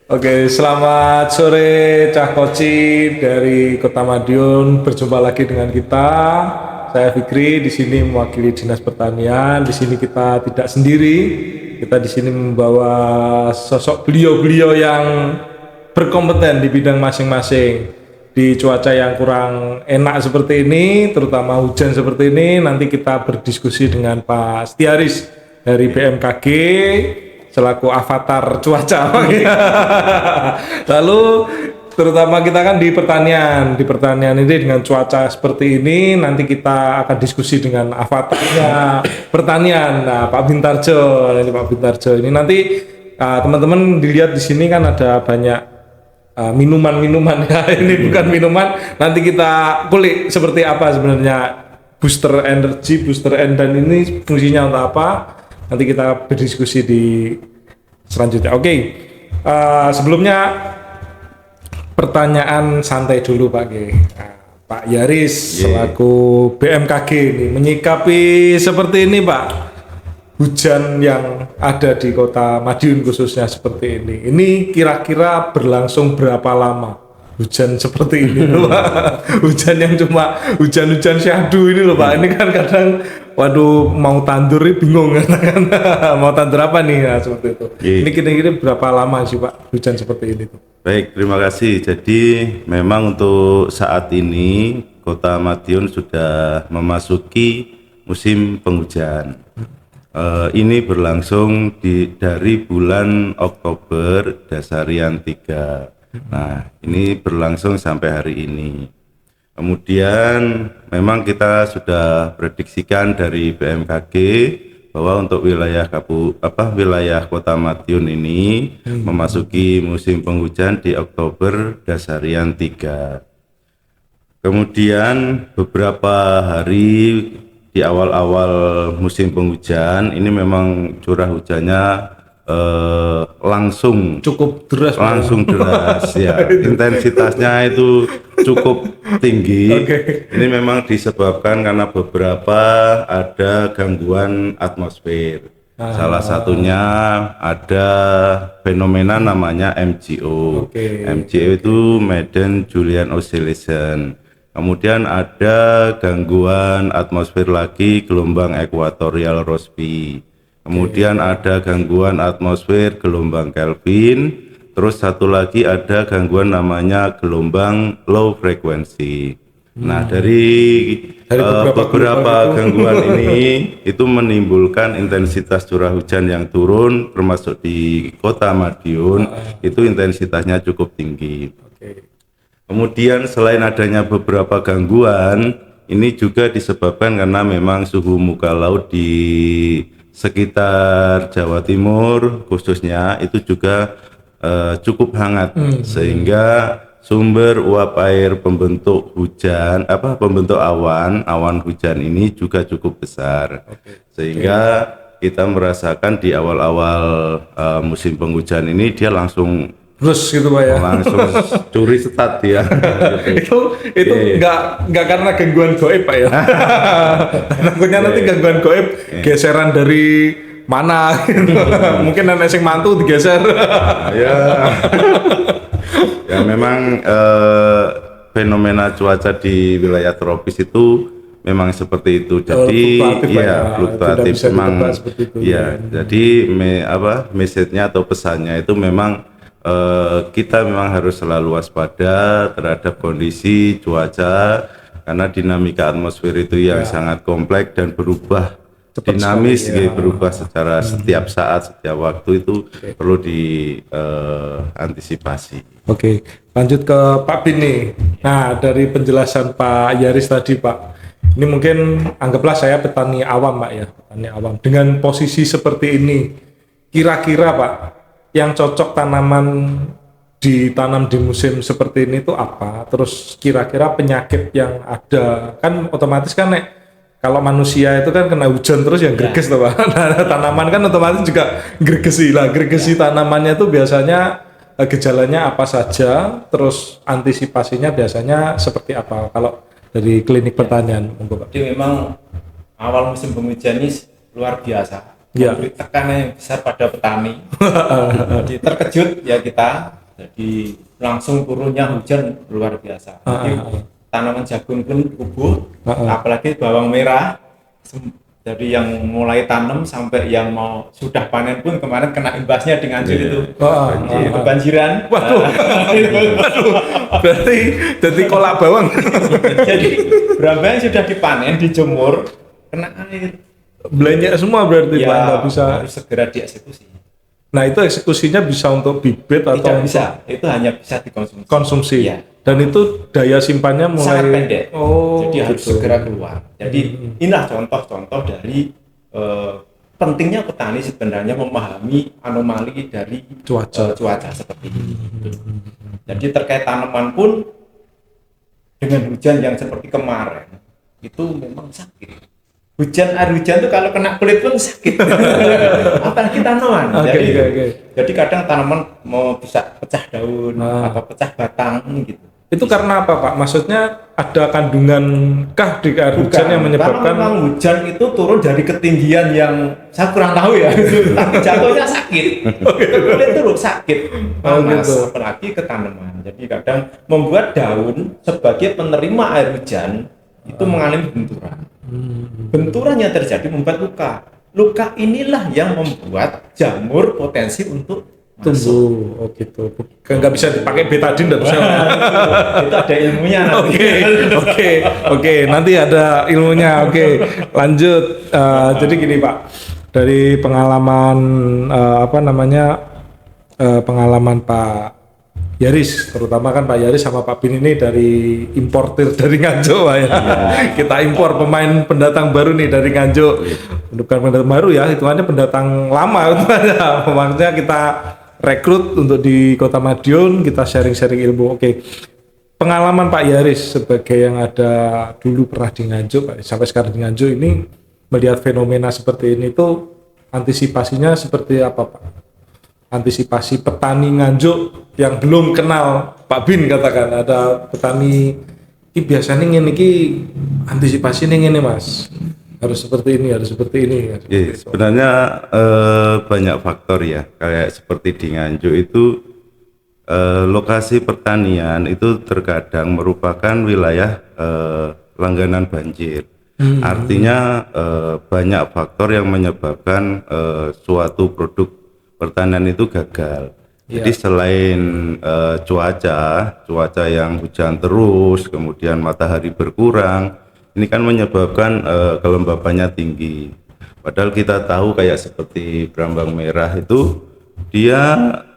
Oke, selamat sore Cah Koci dari Kota Madiun. Berjumpa lagi dengan kita. Saya Fikri di sini mewakili Dinas Pertanian. Di sini kita tidak sendiri. Kita di sini membawa sosok beliau-beliau yang berkompeten di bidang masing-masing. Di cuaca yang kurang enak seperti ini, terutama hujan seperti ini, nanti kita berdiskusi dengan Pak Setiaris dari BMKG selaku avatar cuaca. Lalu terutama kita kan di pertanian ini dengan cuaca seperti ini, nanti kita akan diskusi dengan avatarnya pertanian. Nah, Pak Bintarjo, ini Pak Bintarjo ini nanti teman-teman dilihat di sini kan ada banyak minuman-minuman ya. Ini bukan minuman, nanti kita kulik seperti apa sebenarnya booster energy, booster dan ini fungsinya untuk apa. Nanti kita berdiskusi di selanjutnya. Oke, sebelumnya pertanyaan santai dulu Pak G. Pak Yaris selaku BMKG ini menyikapi seperti ini Pak, hujan yang ada di Kota Madiun khususnya seperti ini. Ini kira-kira berlangsung berapa lama? Hujan seperti ini loh Pak. Hujan yang cuma hujan-hujan syahdu ini loh Pak. Ini kan kadang waduh mau tandur bingung kan. Mau tandur apa nih ya, seperti itu. Ini kira-kira berapa lama sih Pak hujan seperti ini tuh? Baik, terima kasih. Jadi memang untuk saat ini Kota Madiun sudah memasuki musim penghujan. Ini berlangsung dari bulan Oktober Dasarian 3. Nah, ini berlangsung sampai hari ini. Kemudian memang kita sudah prediksikan dari BMKG bahwa untuk wilayah wilayah Kota Madiun ini memasuki musim penghujan di Oktober Dasarian 3. Kemudian beberapa hari di awal-awal musim penghujan ini memang curah hujannya langsung deras ya. Intensitasnya itu cukup tinggi. Ini memang disebabkan karena beberapa ada gangguan atmosfer. Salah satunya ada fenomena namanya MJO. MJO itu Madden Julian Oscillation. Kemudian ada gangguan atmosfer lagi gelombang ekuatorial Rossby. Kemudian ada gangguan atmosfer gelombang Kelvin. Terus satu lagi ada gangguan namanya gelombang low frequency. Nah, dari beberapa gangguan ini itu menimbulkan intensitas curah hujan yang turun, termasuk di Kota Madiun itu intensitasnya cukup tinggi. Kemudian selain adanya beberapa gangguan, ini juga disebabkan karena memang suhu muka laut di sekitar Jawa Timur khususnya itu juga cukup hangat, sehingga sumber uap air pembentuk awan hujan ini juga cukup besar, sehingga kita merasakan di awal-awal musim penghujan ini dia langsung terus gitu Pak ya. Langsung curi setat ya. itu nggak karena gangguan goib Pak ya. Takutnya nanti gangguan goib geseran dari mana gitu. Mungkin nenek sing mantu digeser. Ya memang fenomena cuaca di wilayah tropis itu memang seperti itu. Jadi fluktuatif memang ya. Jadi message-nya atau pesannya itu memang kita memang harus selalu waspada terhadap kondisi cuaca karena dinamika atmosfer itu yang sangat kompleks dan berubah dinamis, berubah secara setiap saat, setiap waktu itu perlu diantisipasi. Oke, lanjut ke Pak Bin nih. Nah, dari penjelasan Pak Yaris tadi Pak, ini mungkin anggaplah saya petani awam Pak ya, petani awam. Dengan posisi seperti ini, kira-kira Pak, yang cocok tanaman ditanam di musim seperti ini itu apa? Terus kira-kira penyakit yang ada, kan otomatis kan kalau manusia itu kan kena hujan terus yang greges tuh Pak. Nah, tanaman kan otomatis juga gregesi tanamannya itu biasanya gejalanya apa saja, terus antisipasinya biasanya seperti apa kalau dari klinik pertanian? Jadi memang awal musim penghujan ini luar biasa. Ya. memberi tekanan yang besar pada petani. Jadi terkejut ya kita, jadi langsung turunnya hujan luar biasa. Jadi tanaman jagung pun gugur, apalagi bawang merah. Jadi yang mulai tanam sampai yang mau sudah panen pun kemarin kena imbasnya dengan itu. Kebanjiran. Waduh. Berarti jadi kolak bawang. Jadi berapa yang sudah dipanen, dijemur, kena air. Belanja semua berarti Pak, nggak bisa. Harus segera dieksekusi. Nah itu eksekusinya bisa untuk bibit atau Tidak bisa, itu hanya bisa dikonsumsi. konsumsi. Ya. Dan itu daya simpannya mulai Sangat pendek. Oh, jadi harus gitu. segera keluar. Jadi inilah contoh-contoh dari pentingnya petani sebenarnya memahami anomali dari cuaca seperti ini. Jadi terkait tanaman pun dengan hujan yang seperti kemarin itu memang sakit. Air hujan itu kalau kena kulit pun sakit. Apalagi tanaman. Jadi kadang tanaman mau bisa pecah daun atau pecah batang gitu. Itu karena apa Pak? Maksudnya ada kandungan kah di air hujan yang menyebabkan? Karena memang hujan itu turun dari ketinggian yang saya kurang tahu ya. Tapi jatuhnya sakit. Kulit turun sakit, panas, apalagi ke tanaman. Jadi kadang membuat daun sebagai penerima air hujan itu mengalami benturan. Benturan yang terjadi membuat luka. Luka inilah yang membuat jamur potensi untuk tumbuh. Oh gitu. Nggak bisa dipakai betadine, nggak bisa. Itu ada ilmunya nanti. Oke. Nanti ada ilmunya. Oke. Lanjut. Jadi gini Pak, dari pengalaman pengalaman Pak Yaris, terutama kan Pak Yaris sama Pak Bin ini dari importir dari Nganjuk Pak ya. Kita impor pemain pendatang baru nih dari Nganjuk. Bukan pendatang baru ya, hitungannya pendatang lama itu aja. Maksudnya kita rekrut untuk di Kota Madiun, kita sharing-sharing ilmu. Oke. Pengalaman Pak Yaris sebagai yang ada dulu pernah di Nganjuk Pak, sampai sekarang di Nganjuk ini melihat fenomena seperti ini tuh antisipasinya seperti apa Pak? Antisipasi petani Nganjuk yang belum kenal Pak Bin, katakan ada petani ini biasanya ini antisipasi ini Mas, harus seperti ini, harus seperti ini. Sebenarnya banyak faktor ya, kayak seperti di Nganjuk itu lokasi pertanian itu terkadang merupakan wilayah langganan banjir. Artinya banyak faktor yang menyebabkan suatu produk pertanian itu gagal. Jadi selain cuaca yang hujan terus, kemudian matahari berkurang, ini kan menyebabkan kelembabannya tinggi. Padahal kita tahu kayak seperti berambang merah itu dia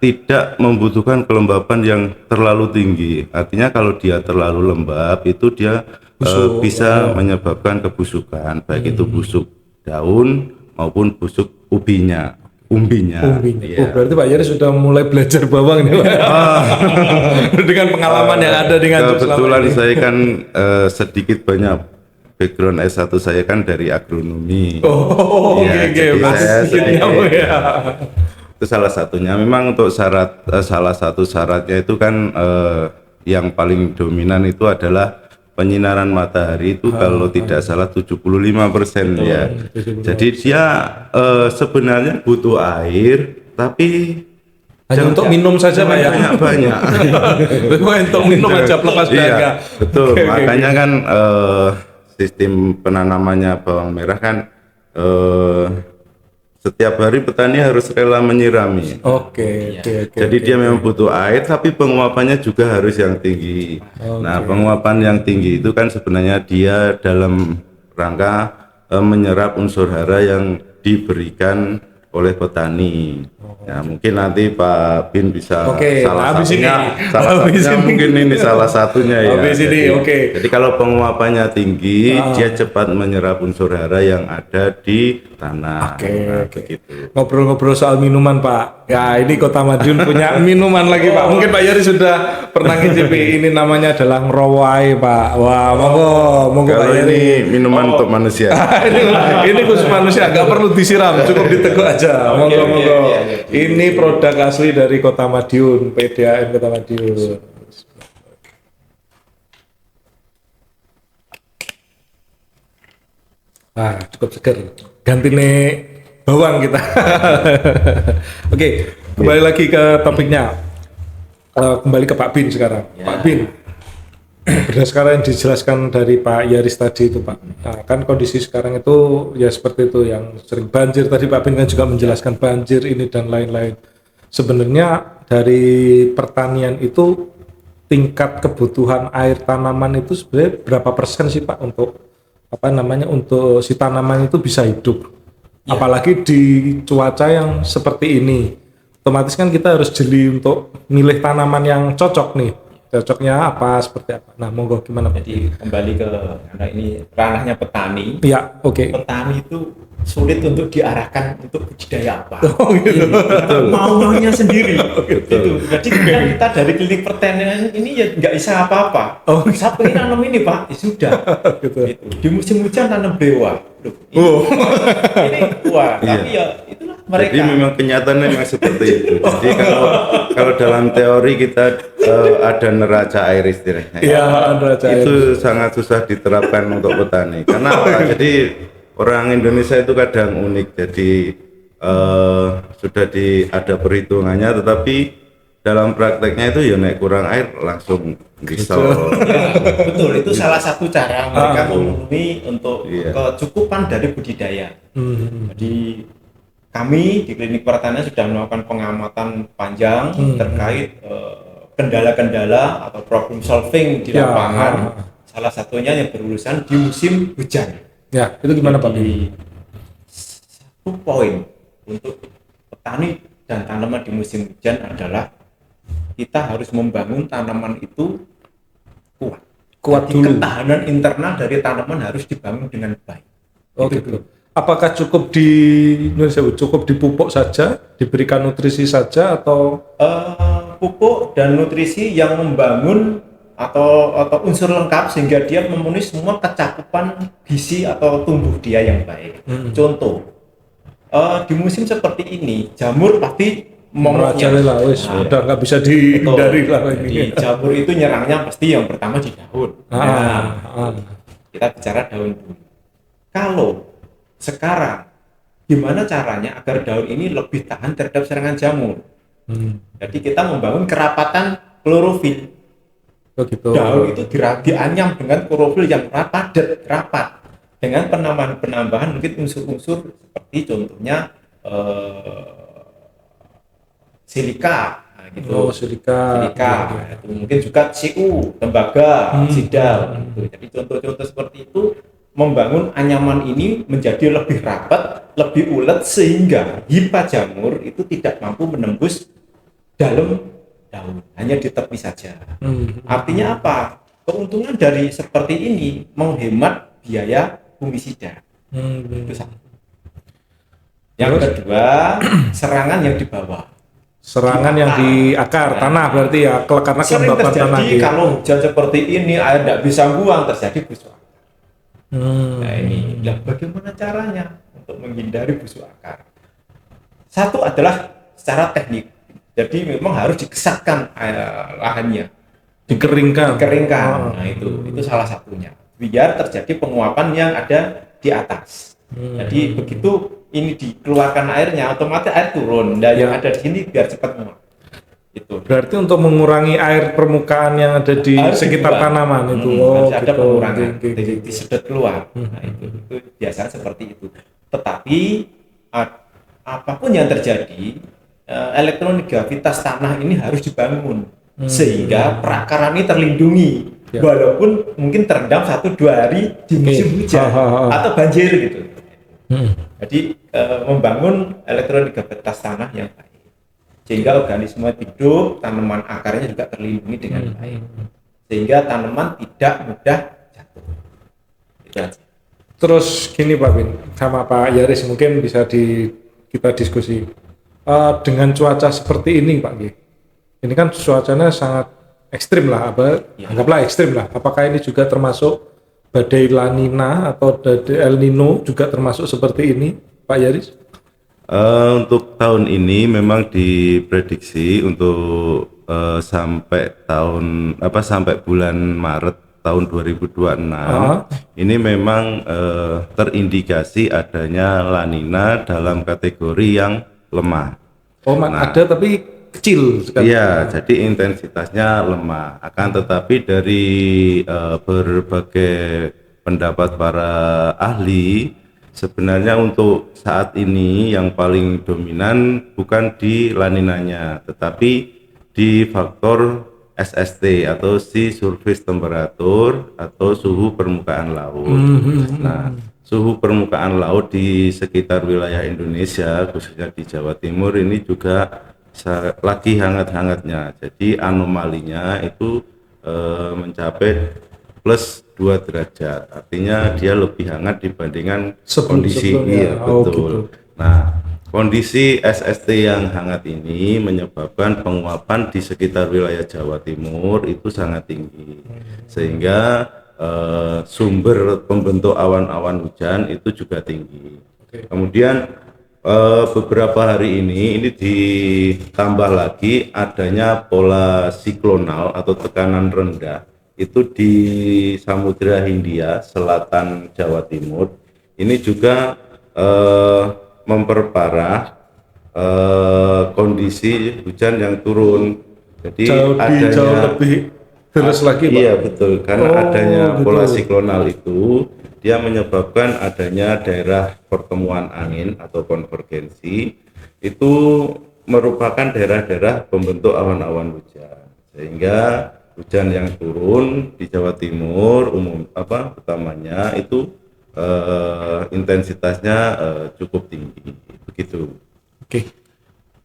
tidak membutuhkan kelembaban yang terlalu tinggi. Artinya kalau dia terlalu lembab itu dia bisa menyebabkan kebusukan, baik itu busuk daun maupun busuk umbinya. Iya. Oh, berarti Pak Yaris sudah mulai belajar bawang nih Pak. Dengan pengalaman yang ada dengan kebetulan saya kan sedikit banyak background S1 saya kan dari agronomi. Itu salah satunya. Memang untuk salah satu syaratnya itu kan yang paling dominan itu adalah penyinaran matahari itu kalau tidak salah 75% ya. Jadi dia sebenarnya butuh air tapi hanya untuk minum saja Pak ya. Banyak. Untuk minum aja lepas dahaga. Betul. Makanya kan sistem penanamannya bawang merah kan setiap hari petani harus rela menyirami. Jadi dia memang butuh air, tapi penguapannya juga harus yang tinggi. Nah, penguapan yang tinggi itu kan sebenarnya dia dalam rangka menyerap unsur hara yang diberikan oleh petani. Ya, mungkin nanti Pak Bin bisa salah satunya mungkin ini salah satunya ya. Jadi kalau penguapannya tinggi, dia cepat menyerap unsur hara yang ada di tanah. Begitu. Ngobrol-ngobrol soal minuman Pak. Ya ini Kota Madiun punya minuman lagi Pak. Mungkin Pak Yaris sudah pernah ngicipi. Ini namanya adalah ngerowai Pak. Wah monggo kalau Pak Yaris. Ini minuman untuk manusia. ini khusus manusia, nggak perlu disiram, cukup diteguk aja. Monggo. Ini produk asli dari Kota Madiun, PDAM Kota Madiun. Cukup seger. Ganti nih bawang kita. Oke, kembali lagi ke topiknya. Kembali ke Pak Bin sekarang. Ya. Pak Bin, berdasarkan yang dijelaskan dari Pak Yaris tadi itu Pak, nah, kan kondisi sekarang itu ya seperti itu, yang sering banjir tadi Pak Bin kan juga menjelaskan banjir ini dan lain-lain. Sebenarnya dari pertanian itu tingkat kebutuhan air tanaman itu sebenarnya berapa persen sih Pak untuk untuk si tanaman itu bisa hidup? Ya. Apalagi di cuaca yang seperti ini, otomatis kan kita harus jeli untuk milih tanaman yang cocok nih. Cocoknya apa, seperti apa? Nah, monggo gimana Pak? Jadi kembali ke karena ini ranahnya petani. Iya, oke. Petani itu sulit untuk diarahkan untuk budidaya apa. Oh, gitu. Maunya sendiri. Gitu. Jadi kita dari klinik pertanian ini ya nggak bisa apa-apa. Oh. Saya pengen nanam ini Pak, ya sudah. Gitu. Gitu. Di musim hujan tanam brewa. Loh, ini wah, tapi ya itulah mereka. Jadi memang kenyataannya memang seperti itu. Jadi kalau dalam teori kita ada neraca air istilahnya. Iya, neraca air. Itu sangat susah diterapkan untuk petani. Karena apa? Jadi orang Indonesia itu kadang unik. Jadi sudah ada perhitungannya, tetapi dalam prakteknya itu ya naik kurang air langsung risau. Ya, betul, itu salah satu cara mereka memenuhi untuk kecukupan dari budidaya. Jadi kami di klinik pertanian sudah melakukan pengamatan panjang terkait kendala-kendala atau problem solving di lapangan. Salah satunya yang berurusan di musim hujan. Ya, itu gimana Pak? Satu poin untuk petani dan tanaman di musim hujan adalah kita harus membangun tanaman itu kuat Dulu. Ketahanan internal dari tanaman harus dibangun dengan baik. Oh gitu. Apakah cukup cukup dipupuk saja, diberikan nutrisi saja, atau pupuk dan nutrisi yang membangun atau unsur lengkap sehingga dia memenuhi semua kecakupan gizi atau tumbuh dia yang baik. Contoh, di musim seperti ini jamur pasti merajalela, udah nggak bisa dihindari lah ini. Jamur itu nyerangnya pasti yang pertama di daun. Kita bicara daun dulu. Kalau sekarang gimana caranya agar daun ini lebih tahan terhadap serangan jamur? Jadi kita membangun kerapatan klorofil. Oh, gitu. Daun itu dianyam dengan klorofil yang rapat dengan penambahan mungkin unsur-unsur seperti contohnya silika, gitu. Silika. Itu mungkin juga CU, tembaga, sidal. Gitu. Jadi contoh-contoh seperti itu membangun anyaman ini menjadi lebih rapat, lebih ulet sehingga hifa jamur itu tidak mampu menembus dalam daun, hanya di tepi saja. Artinya apa? Keuntungan dari seperti ini menghemat biaya fungisida. Itu satu. Yang kedua, serangan yang di bawah. Serangan yang di akar tanah berarti ya, karena kelembapan tanah. Sering terjadi kalau hujan seperti ini air tidak bisa buang, terjadi busuk akar. Nah ini, bagaimana caranya untuk menghindari busuk akar? Satu adalah secara teknik. Jadi memang harus dikesatkan lahannya, dikeringkan. Nah itu salah satunya. Biar terjadi penguapan yang ada di atas. Jadi begitu ini dikeluarkan airnya, otomatis air turun. Dan yang ada di sini biar cepat menguap. Itu. Berarti untuk mengurangi air permukaan yang ada di sekitar tanaman itu. Harus ada pengurangan, disedot keluar. Nah itu biasanya seperti itu. Tetapi apapun yang terjadi, elektronegavitas tanah ini harus dibangun sehingga perakaran ini terlindungi. Walaupun mungkin terendam 1-2 hari di musim hujan atau banjir gitu. Jadi membangun elektronegavitas tanah yang baik sehingga organisme hidup, tanaman akarnya juga terlindungi dengan baik sehingga tanaman tidak mudah jatuh. Itu aja. Terus gini Pak Bin sama Pak Yaris, mungkin bisa kita diskusi dengan cuaca seperti ini Pak G. Ini kan cuacanya sangat ekstrim lah, anggaplah ekstrim lah. Apakah ini juga termasuk badai La Nina atau badai El Nino juga termasuk seperti ini, Pak Yaris? Untuk tahun ini memang diprediksi untuk sampai bulan Maret tahun 2026 ini memang terindikasi adanya La Nina dalam kategori yang lemah. Ada tapi kecil sekali. Iya, jadi intensitasnya lemah. Akan tetapi dari berbagai pendapat para ahli, sebenarnya untuk saat ini yang paling dominan bukan di La Ninanya, tetapi di faktor SST atau Sea Surface Temperature atau suhu permukaan laut. Nah, suhu permukaan laut di sekitar wilayah Indonesia, khususnya di Jawa Timur ini juga lagi hangat-hangatnya. Jadi anomalinya itu mencapai plus 2 derajat. Artinya dia lebih hangat dibandingkan kondisi betul. Nah, kondisi SST yang hangat ini menyebabkan penguapan di sekitar wilayah Jawa Timur itu sangat tinggi. Sehingga sumber pembentuk awan-awan hujan itu juga tinggi. Kemudian beberapa hari ini ditambah lagi adanya pola siklonal atau tekanan rendah itu di Samudra Hindia selatan Jawa Timur. Ini juga memperparah kondisi hujan yang turun. Jadi jauh lebih terus lagi, Pak. Iya, betul. Karena adanya pola siklonal itu dia menyebabkan adanya daerah pertemuan angin atau konvergensi, itu merupakan daerah-daerah pembentuk awan-awan hujan. Sehingga hujan yang turun di Jawa Timur utamanya itu intensitasnya cukup tinggi. Begitu. Oke.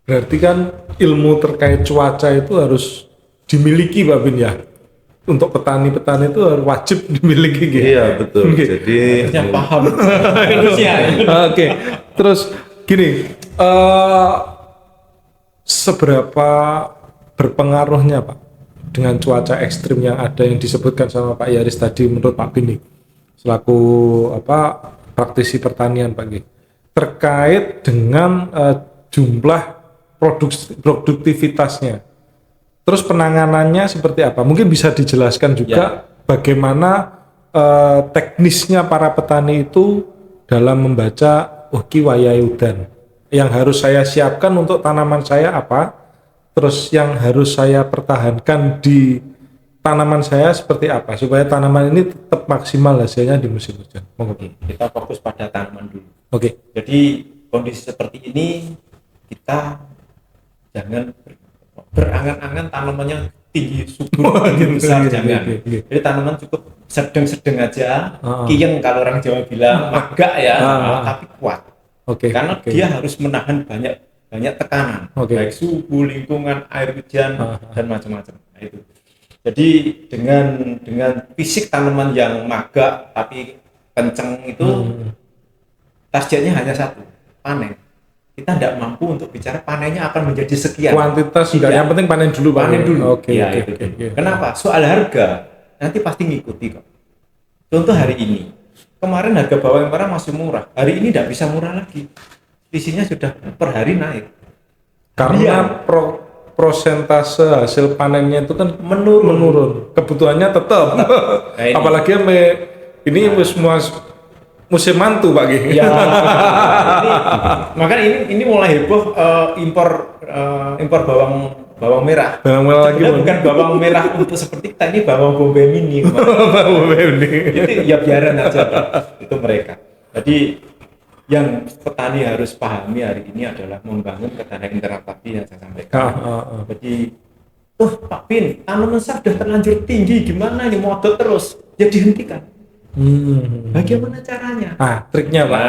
Berarti kan ilmu terkait cuaca itu harus dimiliki, Pak Bin, ya? Untuk petani-petani itu harus wajib dimiliki gitu. Iya, betul. Jadi paham. Oke. Terus gini, seberapa berpengaruhnya, Pak, dengan cuaca ekstrim yang ada yang disebutkan sama Pak Yaris tadi menurut Pak Bin selaku praktisi pertanian, Pak G, terkait dengan jumlah produktivitasnya. Terus penanganannya seperti apa? Mungkin bisa dijelaskan juga bagaimana teknisnya para petani itu dalam membaca kiwayai udan. Yang harus saya siapkan untuk tanaman saya apa? Terus yang harus saya pertahankan di tanaman saya seperti apa? Supaya tanaman ini tetap maksimal hasilnya di musim hujan. Oke, kita fokus pada tanaman dulu. Oke. Jadi kondisi seperti ini kita jangan berangan-angan tanamannya tinggi subur tinggi besar, jangan. Jadi tanaman cukup sedang-sedang aja, kiyeng kalau orang Jawa bilang, magak ya, tapi kuat. Karena dia harus menahan banyak tekanan, baik suhu, lingkungan, air hujan dan macam-macam. Nah, itu. Jadi dengan fisik tanaman yang magak tapi kenceng itu targetnya hanya satu, panen. Kita tidak mampu untuk bicara panennya akan menjadi sekian. Kuantitas enggak, yang penting panen dulu, Pak. Panen dulu. Oke. Kenapa? Soal harga nanti pasti ngikuti kok. Contoh hari ini, kemarin harga bawang merah masih murah, hari ini tidak bisa murah lagi. Selisihnya sudah per hari naik. Karena prosentase hasil panennya itu kan menurun. Kebutuhannya tetap. Nah, apalagi ini musim mantu, Pak G. Ya, makanya ini mulai heboh impor bawang merah. Bawang merah lagi bukan bawang merah untuk seperti kita, ini bawang bombay mini. Bawang bombay mini. Itu ya biaran aja, itu mereka. Jadi yang petani harus pahami hari ini adalah membangun ketahanan internal tadi yang saya sampaikan. Jadi, Pak Bin, tanaman saya sudah terlanjur tinggi, gimana ini modal terus? Ya dihentikan. Bagaimana caranya? Triknya, Pak.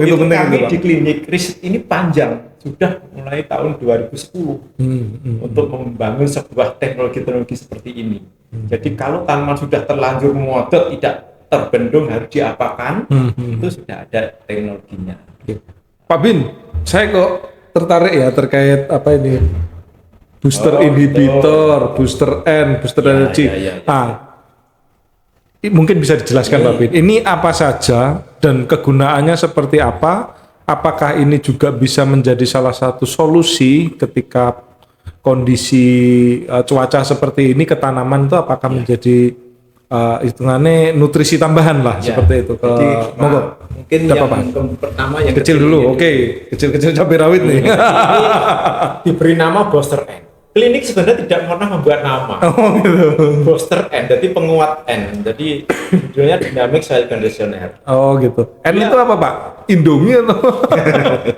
Itu penting. Kami di klinik riset ini panjang, sudah mulai tahun 2010 untuk membangun sebuah teknologi seperti ini. Jadi kalau tanaman sudah terlanjur model, tidak terbendung, harus diapakan, itu sudah ada teknologinya. Pak Bin, saya kok tertarik ya terkait booster inhibitor, booster N, booster energy. Mungkin bisa dijelaskan, Pak Bin, ini apa saja dan kegunaannya seperti apa? Apakah ini juga bisa menjadi salah satu solusi ketika kondisi cuaca seperti ini ke tanaman itu apakah menjadi hitungannya nutrisi tambahan lah Ya. seperti itu. Jadi, Monggo. mungkin Tidak yang apa-apa. pertama yang Kecil dulu, ini. oke. Kecil-kecil cabai rawit nih. Ini diberi nama Booster N. Klinik sebenarnya tidak pernah membuat nama. Oh gitu. Booster N, jadi penguat N. Jadi judulnya Dynamic Soil Conditioner. Oh gitu. N Dia- itu apa Pak? Indomie atau?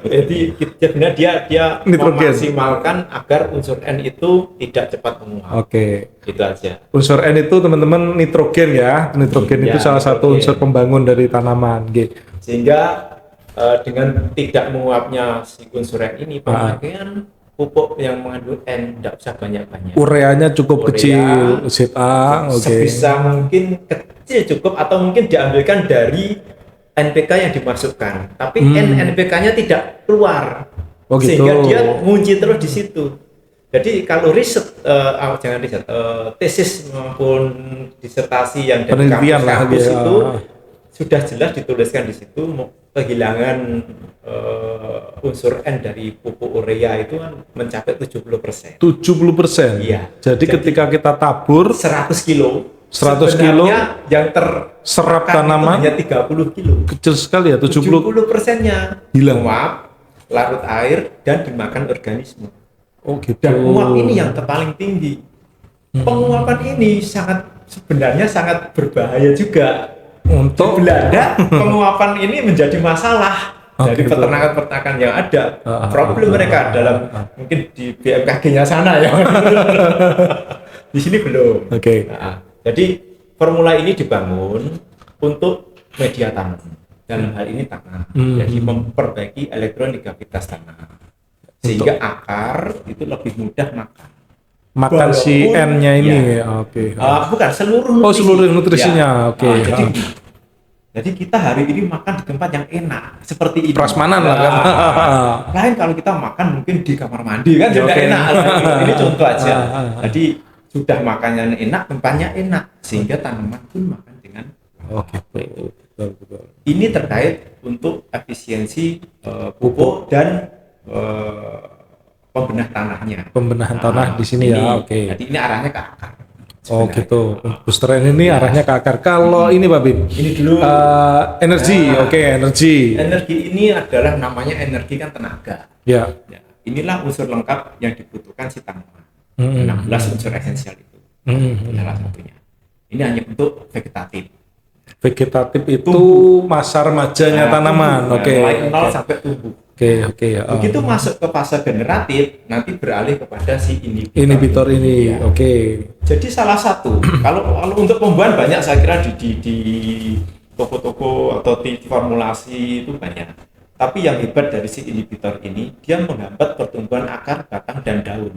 Jadi sebenarnya dia Nitrogen. memaksimalkan agar unsur N itu tidak cepat menguap. Oke. Gitu aja. Unsur N itu teman-teman nitrogen ya. Nitrogen Ya, itu salah satu nitrogen. unsur pembangun dari tanaman. G. Sehingga dengan tidak menguapnya si unsur N ini, pemakaian pupuk yang mengandung N tidak usah banyak-banyak. Ureanya cukup Urea, kecil, ZA, oke. Sebisa mungkin kecil cukup atau mungkin diambilkan dari NPK yang dimasukkan. Tapi NPK-nya tidak keluar. Oh, gitu. Sehingga dia ngunci terus di situ. Jadi kalau riset, jangan riset, tesis maupun disertasi yang dari Penelitian lah, kampus ya. itu sudah jelas dituliskan di situ kehilangan unsur N dari pupuk urea itu kan mencapai 70%. 70%. Iya. Jadi ketika kita tabur 100 kilo. 100 sebenarnya yang serap terserap tanaman hanya 30 kilo. kecil sekali ya, 70. 70%-nya Hilang. menguap, larut air dan dimakan organisme. Oh gitu. Dan penguap ini yang paling tinggi. Penguapan ini sebenarnya sangat berbahaya juga. Di Untuk Belanda penguapan ini menjadi masalah Oh, dari gitu. peternakan-peternakan yang ada. Ah, Problem mereka dalam mungkin di BMKG-nya sana ya. Di sini belum. Oke. Nah, jadi formula ini dibangun untuk media tanam. Dalam hal ini tanah. Jadi memperbaiki elektronegativitas tanah. Sehingga akar itu lebih mudah makan. makan si Walaupun- N-nya ini. ya. Oke. Bukan seluruh Oh, nutrisi. seluruh nutrisinya. Ya. Oke. Jadi kita hari ini makan di tempat yang enak seperti ini. Prasmanan lah kan. Lain kalau kita makan mungkin di kamar mandi kan juga Oke. enak. Ini contoh aja. Ah. Jadi sudah makannya enak, tempatnya enak sehingga tanaman pun makan dengan Oh gitu. Betul, betul. ini terkait untuk efisiensi pupuk dan pembenah tanahnya. Pembenahan tanah di sini ya. Oke. Jadi ini arahnya ke akar. Oh sebenarnya. gitu. Booster N ini arahnya ke akar. Kalau ini Pak Bin, Ini dulu energi. Nah. Oke, energi. energi ini adalah namanya energi kan tenaga. Ya. Ya, inilah unsur lengkap yang dibutuhkan si tanaman. Hmm. 16 unsur esensial itu. Salah satunya. Ini hanya untuk vegetatif. Vegetatif itu masa remajanya tanaman. Tumbuh, Oke. mulai 0 sampai tumbuh. Oke ya. Begitu masuk ke fase generatif, nanti beralih kepada si inhibitor. Inhibitor ini. Ya. Oke. Jadi salah satu, kalau untuk pembuahan banyak saya kira di toko-toko atau di formulasi itu banyak. Tapi yang hebat dari si inhibitor ini, dia menghambat pertumbuhan akar, batang, dan daun.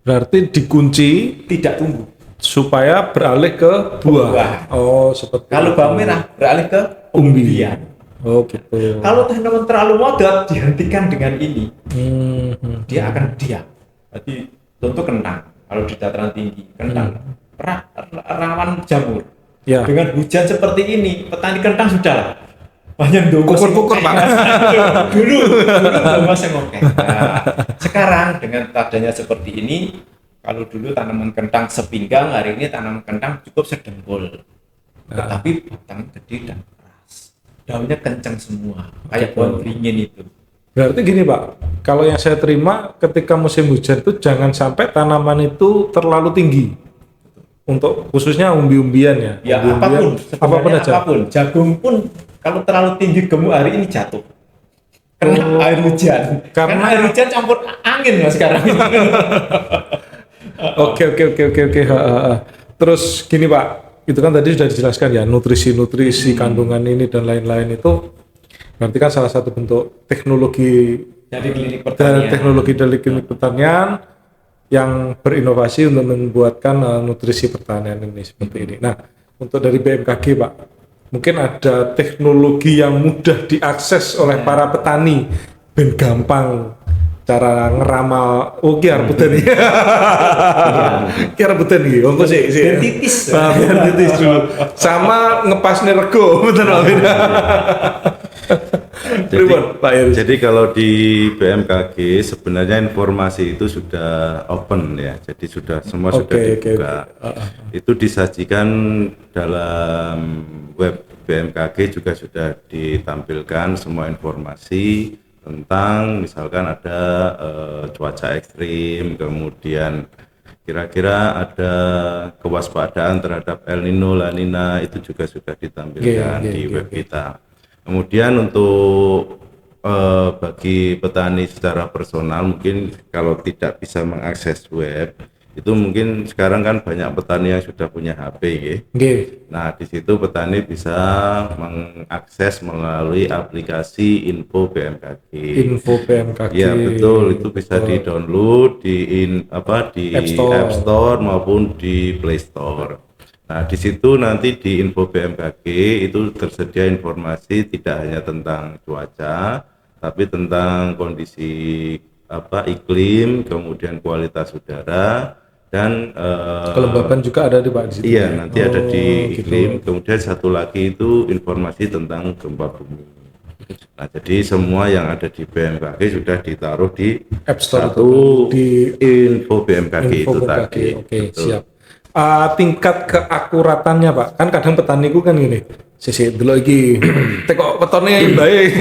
Berarti dikunci Tidak tumbuh. supaya beralih ke buah. Buah. Oh, seperti Kalau itu. bawang merah beralih ke umbian. Oh, gitu. Kalau tanaman terlalu modot dihentikan dengan ini, Hmm. dia akan diam. Berarti contoh kentang. Kalau di dataran tinggi, kentang rawan jamur. Ya. Dengan hujan seperti ini, petani kentang sudah lah. Banyak dongkos Kukur-kukur, Pak. dulu dongkos yang oke. Nah, sekarang dengan adanya seperti ini, kalau dulu tanaman kentang sepinggang, hari ini tanaman kentang cukup sedengkul. Tetapi batang gede dan keras. Daunnya kencang semua, kayak pohon beringin itu. Berarti gini Pak, kalau yang saya terima ketika musim hujan itu jangan sampai tanaman itu terlalu tinggi. Untuk khususnya umbi-umbian ya. Ya Umbi-umbian, apapun, aja. apapun. Jagung pun kalau terlalu tinggi gemuk hari ini jatuh. Karena air hujan. Karena air hujan campur angin mas sekarang. Oke. Terus gini Pak, itu kan tadi sudah dijelaskan ya nutrisi kandungan ini dan lain-lain itu berarti kan salah satu bentuk teknologi Dari klinik dan pertanian. teknologi dari klinik pertanian yang berinovasi untuk membuatkan nutrisi pertanian ini seperti ini. Nah, untuk dari BMKG Pak, mungkin ada teknologi yang mudah diakses oleh para petani, ben gampang cara ngeramal. Oh, ki arep beten iki. Ki arep beten iki. Engko sik Ben titis. Ben titis dulu. Sama ngepasne rego, betul Pak. Pak Yaris. Jadi kalau di BMKG sebenarnya informasi itu sudah open ya, jadi sudah semua sudah dibuka. Itu disajikan dalam web BMKG juga sudah ditampilkan semua informasi tentang misalkan ada cuaca ekstrim, kemudian kira-kira ada kewaspadaan terhadap El Nino, La Nina, itu juga sudah ditampilkan di web kita. Kemudian untuk bagi petani secara personal, mungkin kalau tidak bisa mengakses web, itu mungkin sekarang kan banyak petani yang sudah punya HP, Nah, di situ petani bisa mengakses melalui aplikasi Info BMKG. Info BMKG. Ya betul, itu bisa di-download di App Store maupun di Play Store. Nah, di situ nanti di Info BMKG itu tersedia informasi tidak hanya tentang cuaca, tapi tentang kondisi iklim, kemudian kualitas udara, dan kelembapan juga ada di Pak di situ. Iya, nanti ada di iklim. Kemudian satu lagi itu informasi tentang gempa bumi. Nah, jadi semua yang ada di BMKG sudah ditaruh di App Store di Info BMKG itu tadi. Oke, siap. Tingkat keakuratannya Pak, kan kadang petani ku kan gini, sisi dulu lagi, tekok petone baik,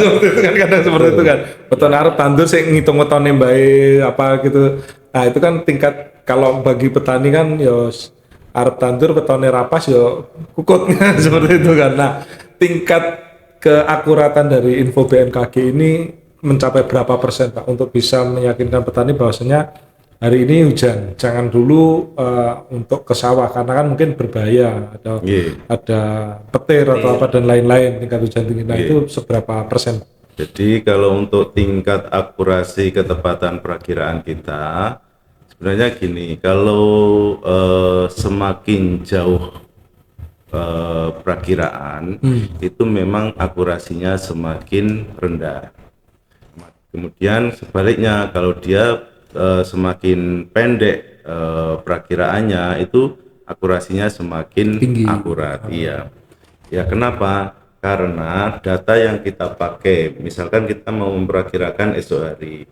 seperti itu kan kadang seperti itu kan, petone arep tandur sih ngitung petone baik apa gitu. Nah itu kan tingkat kalau bagi petani kan yo arep tandur petone rapas yo kukut seperti itu kan. Nah tingkat keakuratan dari Info BMKG ini mencapai berapa persen Pak untuk bisa meyakinkan petani bahwasanya hari ini hujan, jangan dulu untuk ke sawah karena kan mungkin berbahaya atau ada petir atau apa dan lain-lain tingkat hujan tinggi. Nah itu seberapa persen? Jadi kalau untuk tingkat akurasi ketepatan perakiraan kita sebenarnya gini, kalau semakin jauh perakiraan itu memang akurasinya semakin rendah. Kemudian sebaliknya kalau dia semakin pendek perakiraannya itu akurasinya semakin tinggi. Akurat. Iya. Ya kenapa? Karena data yang kita pakai, misalkan kita mau memperakirakan esok hari,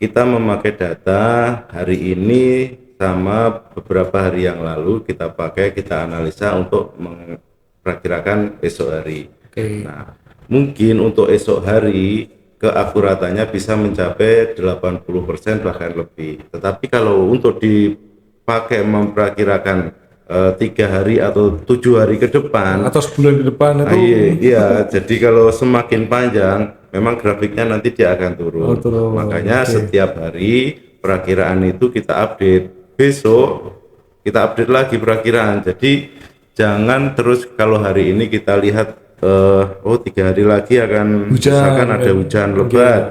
kita memakai data hari ini sama beberapa hari yang lalu kita analisa untuk memperakirakan esok hari. Nah, mungkin untuk esok hari keakuratannya bisa mencapai 80% bahkan lebih. Tetapi kalau untuk dipakai memperakirakan 3 hari atau 7 hari ke depan atau sebulan ke depan itu iya, jadi kalau semakin panjang memang grafiknya nanti dia akan turun. Makanya setiap hari perakiraan itu kita update. Besok kita update lagi perakiraan. Jadi jangan terus kalau hari ini kita lihat 3 hari lagi akan misalkan ada hujan lebat,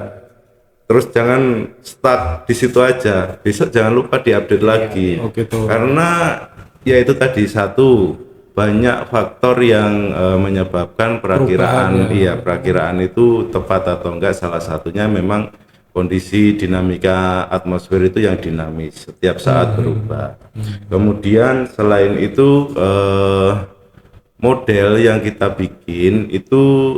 terus jangan stuck di situ aja, besok jangan lupa diupdate lagi, karena ya itu tadi satu banyak faktor yang menyebabkan perakiraan perakiraan itu tepat atau enggak. Salah satunya memang kondisi dinamika atmosfer itu yang dinamis, setiap saat berubah. Kemudian selain itu model yang kita bikin itu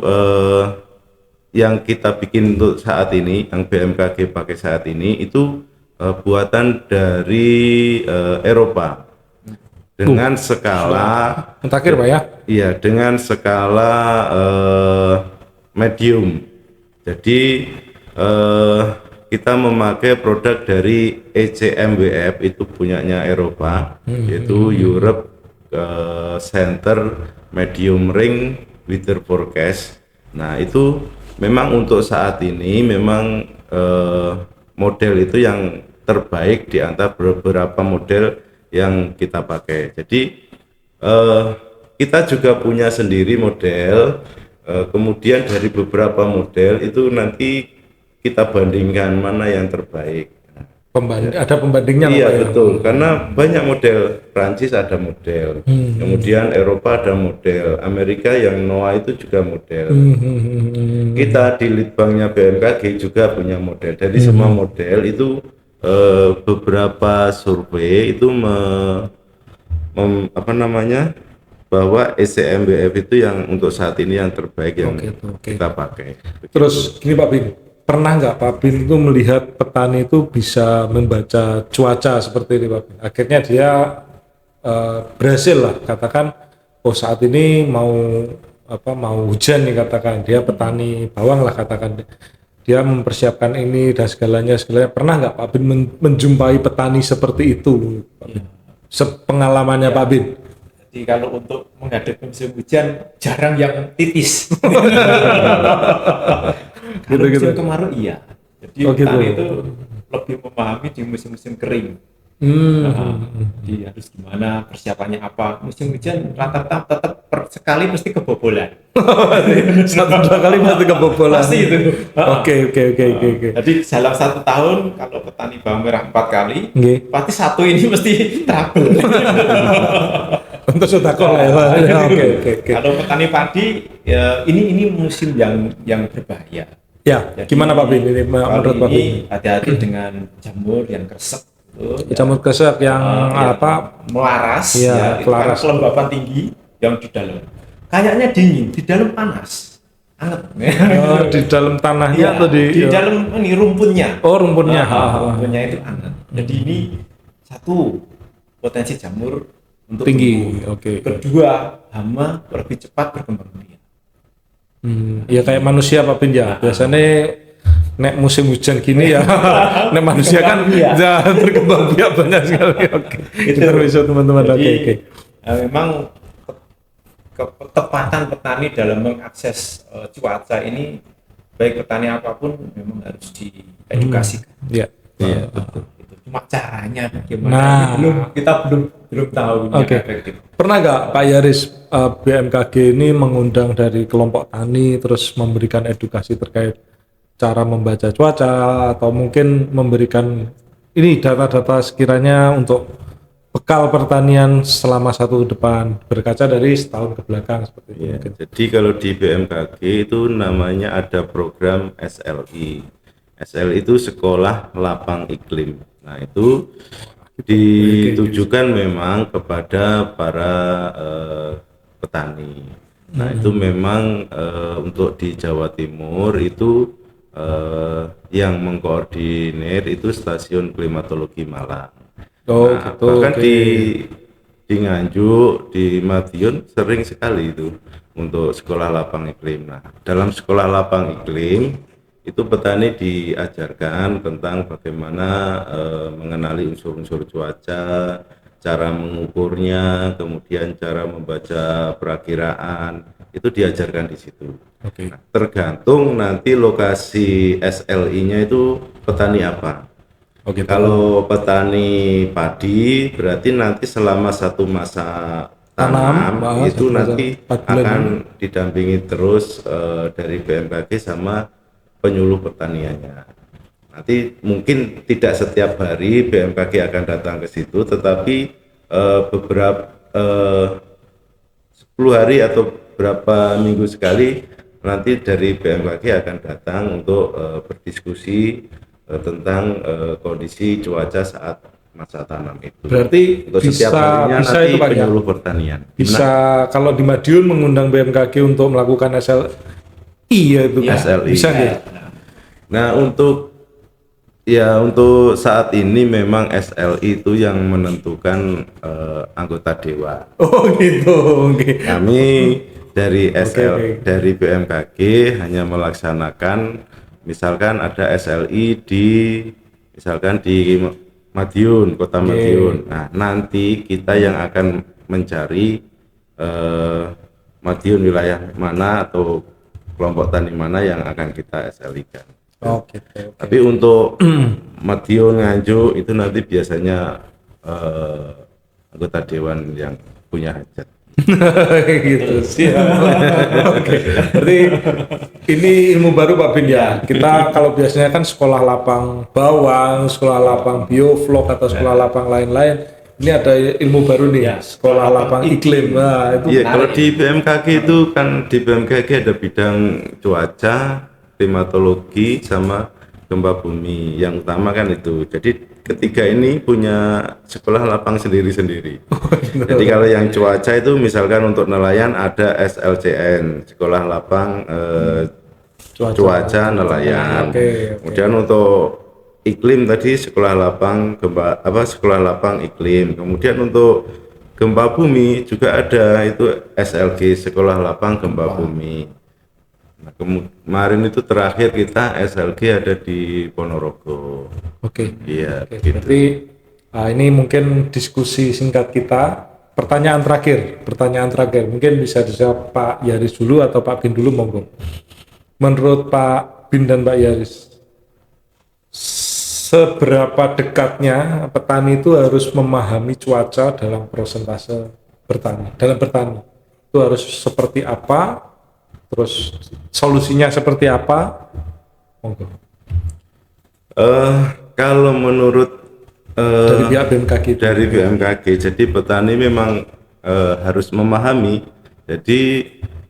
yang kita bikin untuk saat ini, yang BMKG pakai saat ini itu buatan dari Eropa dengan skala terakhir Pak ya? Iya, dengan skala medium. Jadi kita memakai produk dari ECMWF, itu punyanya Eropa, yaitu Europe Center Medium Ring Weather Forecast. Nah itu memang untuk saat ini memang model itu yang terbaik di antara beberapa model yang kita pakai. Jadi kita juga punya sendiri model, kemudian dari beberapa model itu nanti kita bandingkan mana yang terbaik. Ada pembandingnya. Iya betul, karena banyak model. Prancis ada model, kemudian Eropa ada model, Amerika yang NOAA itu juga model. Kita di Litbangnya BMKG juga punya model. Jadi semua model itu beberapa survei itu bahwa ECMWF itu yang untuk saat ini yang terbaik yang kita pakai. Terus gini Pak Bin, pernah nggak Pak Bin itu melihat petani itu bisa membaca cuaca seperti ini Pak Bin? Akhirnya dia berhasil lah, katakan oh saat ini mau hujan nih, katakan dia petani bawang lah, katakan dia mempersiapkan ini dan segalanya. Pernah nggak Pak Bin menjumpai petani seperti itu Pak Bin? Sepengalamannya Pak Bin? Jadi kalau untuk menghadapi musim hujan jarang yang titis. Kalau musim kemarau iya. Jadi petani itu lebih memahami di musim-musim kering. Jadi harus gimana, persiapannya apa. Musim hujan rata-rata tetap sekali mesti kebobolan. 1-2 kali pasti kebobolan. Pasti itu. Oke. Jadi dalam 1 tahun kalau petani bawang merah 4 kali, pasti 1 ini mesti trouble. Untuk sedekah ya. Oke. Kalau petani padi ya ini musim yang berbahaya. Ya, jadi, gimana Pak Bin ini menurut Pak Bin? Hati-hati dengan jamur yang kresek. Jamur kresek yang melaras, ya, karena kelembapan tinggi yang di dalam. Kayaknya dingin, di dalam panas. Anget. Di dalam tanahnya atau di dalam ini rumputnya. Oh, rumputnya. Rumputnya itu anget. Jadi ini satu, potensi jamur untuk tinggi. Oke. Kedua, hama lebih cepat berkembang biak. Ya kayak manusia Pak Bin ya. Biasanya nek musim hujan gini ya, nek manusia kan berkembang biak banyak sekali. Oke. Kita bisa teman-teman. Oke. Memang ketepatan petani dalam mengakses cuaca ini, baik petani apapun memang harus diedukasikan. Iya, betul. Cuma caranya bagaimana? Kita belum tahu. Efektif. Pernah nggak Pak Yaris BMKG ini mengundang dari kelompok tani terus memberikan edukasi terkait cara membaca cuaca atau mungkin memberikan ini data-data sekiranya untuk bekal pertanian selama 1 depan berkaca dari setahun ke belakang seperti itu? Ya, jadi kalau di BMKG itu namanya ada program SLI. SLI itu Sekolah Lapang Iklim. Nah itu ditujukan memang kepada para petani. Nah itu memang untuk di Jawa Timur itu yang mengkoordinir itu Stasiun Klimatologi Malang. Bahkan di Nganjuk, di Madiun sering sekali itu untuk sekolah lapang iklim. Nah dalam sekolah lapang iklim itu petani diajarkan tentang bagaimana mengenali unsur-unsur cuaca, cara mengukurnya, kemudian cara membaca perakiraan, itu diajarkan di situ. Nah, tergantung nanti lokasi SLI-nya itu petani apa. Kalau petani padi berarti nanti selama 1 masa tanam itu nanti akan didampingi terus dari BMKG sama penyuluh pertaniannya. Nanti mungkin tidak setiap hari BMKG akan datang ke situ, tetapi beberapa 10 hari atau berapa minggu sekali nanti dari BMKG akan datang untuk berdiskusi tentang kondisi cuaca saat masa tanam itu. Berarti untuk setiap harinya nanti itu, penyuluh pertanian. Bisa kalau di Madiun mengundang BMKG untuk melakukan SLI ya itu SLI. Bisa ya. Nah untuk saat ini memang SLI itu yang menentukan anggota dewan. Oh gitu. Kami dari dari BMKG hanya melaksanakan misalkan ada SLI misalkan di Madiun, Kota Madiun. Nah, nanti kita yang akan mencari Madiun wilayah mana atau kelompok tani mana yang akan kita SLI-kan. Tapi untuk Madiun, Nganjuk itu nanti biasanya anggota dewan yang punya hajat. Gitu sih. Berarti ini ilmu baru Pak Bin ya. Kita kalau biasanya kan sekolah lapang bawang, sekolah lapang bioflok atau sekolah lapang lain-lain. Ini ada ilmu baru nih, sekolah lapang iklim. Nah, itu kalau di BMKG itu kan di BMKG ada bidang cuaca, klimatologi sama gempa bumi. Yang utama kan itu. Jadi ketiga ini punya sekolah lapang sendiri-sendiri. Jadi kalau yang cuaca itu misalkan untuk nelayan ada SLCN, sekolah lapang cuaca nelayan. Kemudian untuk iklim tadi sekolah lapang sekolah lapang iklim. Kemudian untuk gempa bumi juga ada, itu SLG, sekolah lapang gempa bumi. Nah, kemarin itu terakhir kita SLG ada di Ponorogo. Iya. Gitu. Berarti ini mungkin diskusi singkat kita. Pertanyaan terakhir, mungkin bisa dijawab Pak Yaris dulu atau Pak Bin dulu, monggo. Menurut Pak Bin dan Pak Yaris, seberapa dekatnya petani itu harus memahami cuaca dalam persentase bertani? Itu harus seperti apa? Terus solusinya seperti apa? Monggo. Kalau menurut dari pihak BMKG. Dari BMKG, jadi petani memang harus memahami. Jadi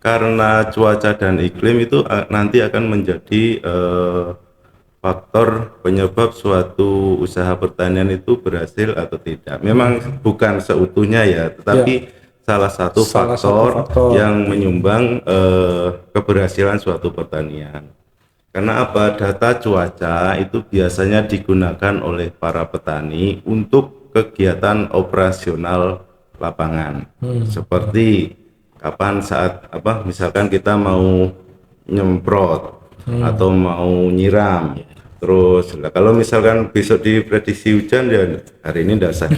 karena cuaca dan iklim itu nanti akan menjadi faktor penyebab suatu usaha pertanian itu berhasil atau tidak. Memang bukan seutuhnya ya, tetapi salah satu faktor yang menyumbang keberhasilan suatu pertanian. Karena apa? Data cuaca itu biasanya digunakan oleh para petani untuk kegiatan operasional lapangan. Seperti kapan saat misalkan kita mau nyemprot atau mau nyiram. Terus kalau misalkan besok diprediksi hujan, ya hari ini tidak usah.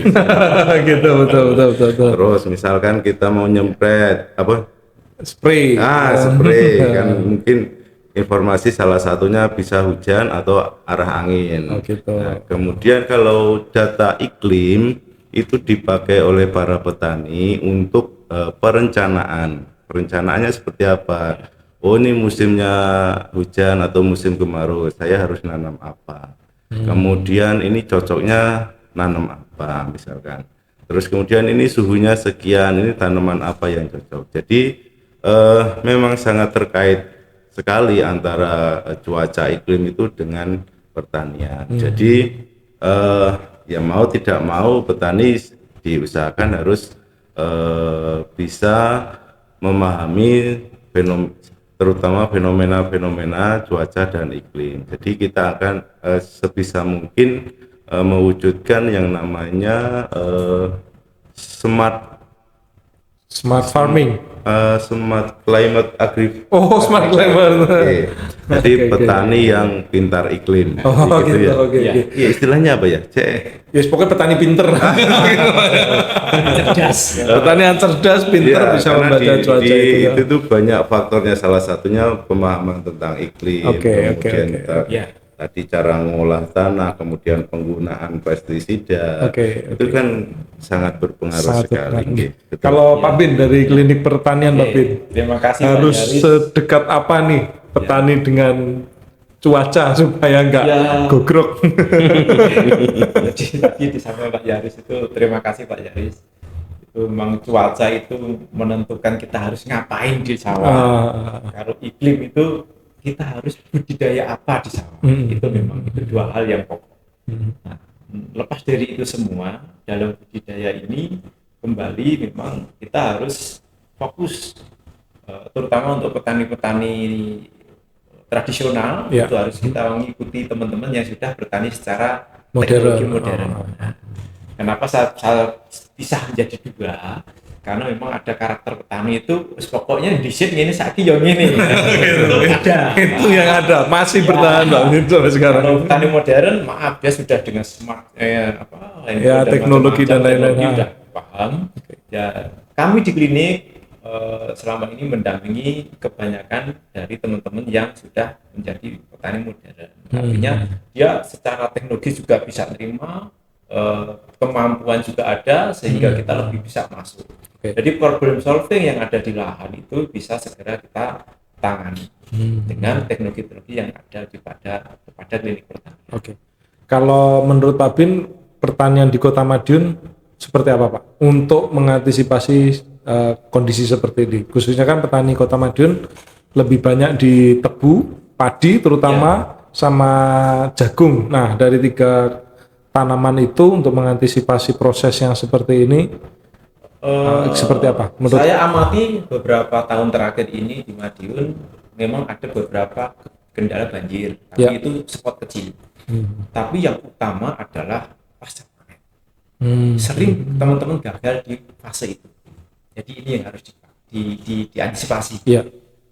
Gitu, betul. Terus misalkan kita mau nyempret spray. Spray kan mungkin informasi salah satunya bisa hujan atau arah angin. Gitu. Nah, kemudian kalau data iklim itu dipakai oleh para petani untuk perencanaan. Perencanaannya seperti apa? Oh, ini musimnya hujan atau musim kemarau, saya harus nanam apa. Kemudian ini cocoknya nanam apa misalkan. Terus kemudian ini suhunya sekian, ini tanaman apa yang cocok. Jadi memang sangat terkait sekali antara cuaca iklim itu dengan pertanian. Jadi ya mau tidak mau petani diusahakan harus bisa memahami terutama fenomena cuaca dan iklim. Jadi kita akan sebisa mungkin mewujudkan yang namanya smart farming, smart climate agri. Smart climate. Jadi petani yang pintar iklim. Gitu ya. Ya, istilahnya apa ya? Pokoknya petani pinter. Cerdas. Petani yang cerdas, pinter, bisa membaca cuaca itu. Itu banyak faktornya, salah satunya pemahaman tentang iklim. Kemudian tadi cara ngolah tanah, kemudian penggunaan pestisida. Itu kan sangat berpengaruh sekali. Kalau Pak Bin dari Klinik Pertanian, Pak Bin, terima kasih. Harus sedekat apa nih petani dengan cuaca supaya nggak gogrok? Jadi tadi disampaikan Pak Yaris itu, terima kasih Pak Yaris. Itu memang cuaca itu menentukan kita harus ngapain di sawah. Kalau iklim itu kita harus budidaya apa di sawah. Itu memang itu dua hal yang pokok. Nah, lepas dari itu semua, dalam budidaya ini kembali memang kita harus fokus, terutama untuk petani-petani tradisional. Itu harus kita mengikuti teman-teman yang sudah bertani secara teknologi modern. Kenapa saya bisa menjadi dua? Karena memang ada karakter petani itu pokoknya disit ini saiki yo ngene. Itu yang ada masih bertahan sampai sekarang. Kalau petani modern, maaf, dia sudah dengan smart teknologi dan lain-lain sudah paham. Ya, kami di klinik selama ini mendampingi kebanyakan dari teman-teman yang sudah menjadi petani modern. Artinya dia secara teknologi juga bisa terima, kemampuan juga ada, sehingga kita lebih bisa masuk. Jadi problem solving yang ada di lahan itu bisa segera kita tangani dengan teknologi-teknologi yang ada pada klinik pertanian. Kalau menurut Pak Bin, pertanian di Kota Madiun seperti apa Pak untuk mengantisipasi kondisi seperti ini? Khususnya kan petani Kota Madiun lebih banyak di tebu, padi terutama, sama jagung. Nah, dari tiga tanaman itu untuk mengantisipasi proses yang seperti ini seperti apa? Menurut Saya amati beberapa tahun terakhir ini di Madiun memang ada beberapa kendala banjir, tapi Ya. itu spot kecil. Tapi yang utama adalah pasca panen. Sering teman-teman gagal di fase itu. Jadi ini yang harus diantisipasi. Ya.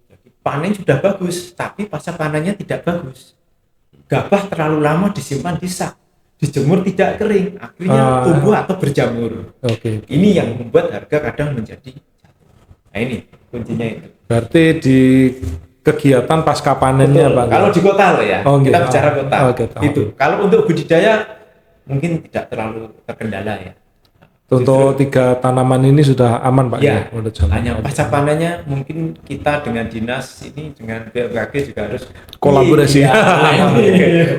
Jadi panen sudah bagus, tapi pasca panennya tidak bagus. Gabah terlalu lama disimpan di sak, dijemur tidak kering, akhirnya tumbuh atau berjamur. Oke. Ini yang membuat harga kadang menjadi jatuh. Nah ini kuncinya itu. Berarti di kegiatan pasca panennya Betul. Pak. Kalau di kota loh ya, Oh, kita gitu. bicara kota. Oke, tahu. Itu. Kalau untuk budidaya mungkin tidak terlalu terkendala ya. Untuk 3 tanaman ini sudah aman Pak Ya, menurut saya. hanya pasca panennya mungkin kita dengan dinas ini dengan BMKG juga harus Kolaborasi. Iya.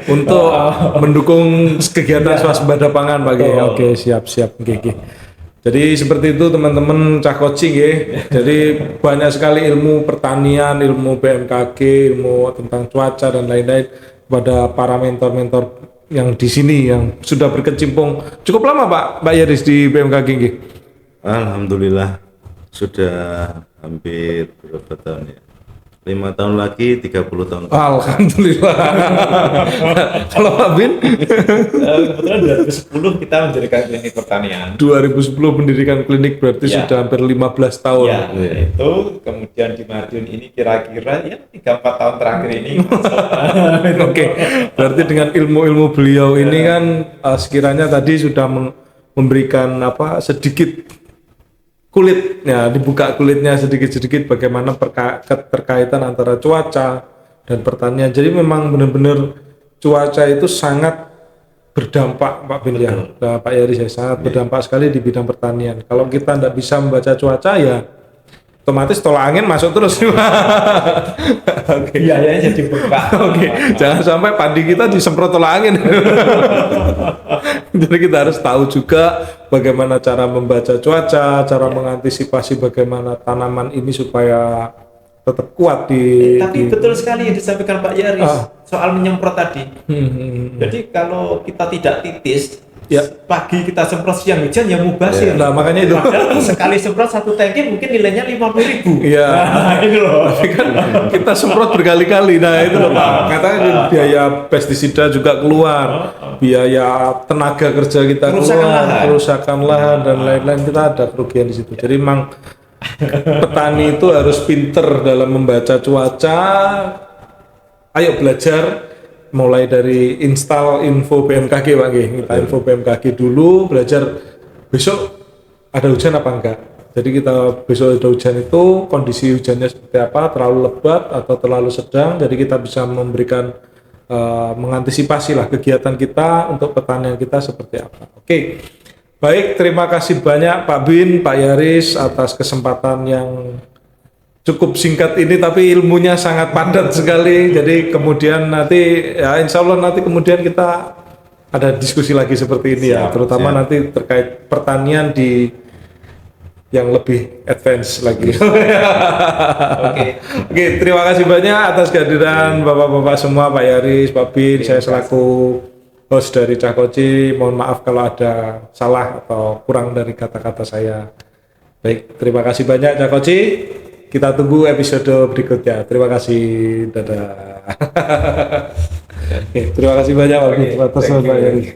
Untuk mendukung kegiatan swasembada pangan Pak. Betul. Oke, siap. Oke. Jadi seperti itu teman-teman Cah Coaching ya. Jadi banyak sekali ilmu pertanian, ilmu BMKG, ilmu tentang cuaca dan lain-lain kepada para mentor-mentor yang di sini yang sudah berkecimpung cukup lama Pak Yaris di BMKG nggih. Alhamdulillah sudah hampir berapa tahun ya? 5 tahun lagi 30 tahun. Alhamdulillah. Kalau Pak Bin Kebetulan 2010 kita mendirikan klinik pertanian. 2010 pendidikan klinik berarti Ya. sudah hampir 15 tahun. Ya, itu kemudian di Madiun ini kira-kira ya 3-4 tahun terakhir ini. Oke, berarti dengan ilmu-ilmu beliau ini kan sekiranya tadi sudah memberikan apa sedikit kulitnya, dibuka kulitnya sedikit-sedikit bagaimana keterkaitan antara cuaca dan pertanian. Jadi memang benar-benar cuaca itu sangat berdampak Pak Bin ya, Pak Yaris ya, sangat berdampak sekali di bidang pertanian. Kalau kita tidak bisa membaca cuaca ya otomatis tolak angin masuk terus. Oke. Biayanya jadi buka. Oke, jangan sampai padi kita disemprot tolak angin. Jadi kita harus tahu juga bagaimana cara membaca cuaca, cara mengantisipasi bagaimana tanaman ini supaya tetap kuat Tapi betul sekali yang disampaikan Pak Yaris soal menyemprot tadi. Jadi kalau kita tidak titis, Ya. pagi kita semprot, siang hujan ya mubazir. Nah, makanya itu. Padahal sekali semprot 1 tangki mungkin nilainya 50.000. Iya. Nah, ini loh. Tapi kan kita semprot berkali-kali. Nah, itu loh Pak. Katanya biaya pestisida juga keluar, biaya tenaga kerja kita keluar, kerusakan lahan dan lain-lain, kita ada kerugian di situ. Jadi memang petani itu harus pinter dalam membaca cuaca. Ayo belajar mulai dari install info BMKG Pak nggih. Kita info BMKG dulu, belajar besok ada hujan apa enggak. Jadi kita besok ada hujan itu kondisi hujannya seperti apa, terlalu lebat atau terlalu sedang. Jadi kita bisa memberikan mengantisipasi lah kegiatan kita untuk pertanian kita seperti apa. Oke. Baik, terima kasih banyak Pak Bin, Pak Yaris atas kesempatan yang cukup singkat ini tapi ilmunya sangat padat sekali. Jadi kemudian nanti ya insya Allah nanti kemudian kita ada diskusi lagi seperti ini ya, terutama nanti terkait pertanian di yang lebih advance lagi. Oke, terima kasih banyak atas kehadiran Bapak-bapak semua, Pak Yaris, Pak Bin. Saya selaku host dari Cah Coaching, mohon maaf kalau ada salah atau kurang dari kata-kata saya. Baik, terima kasih banyak Cah Coaching. Kita tunggu episode berikutnya. Terima kasih. Dadah. Oke, terima kasih banyak Pak Yaris.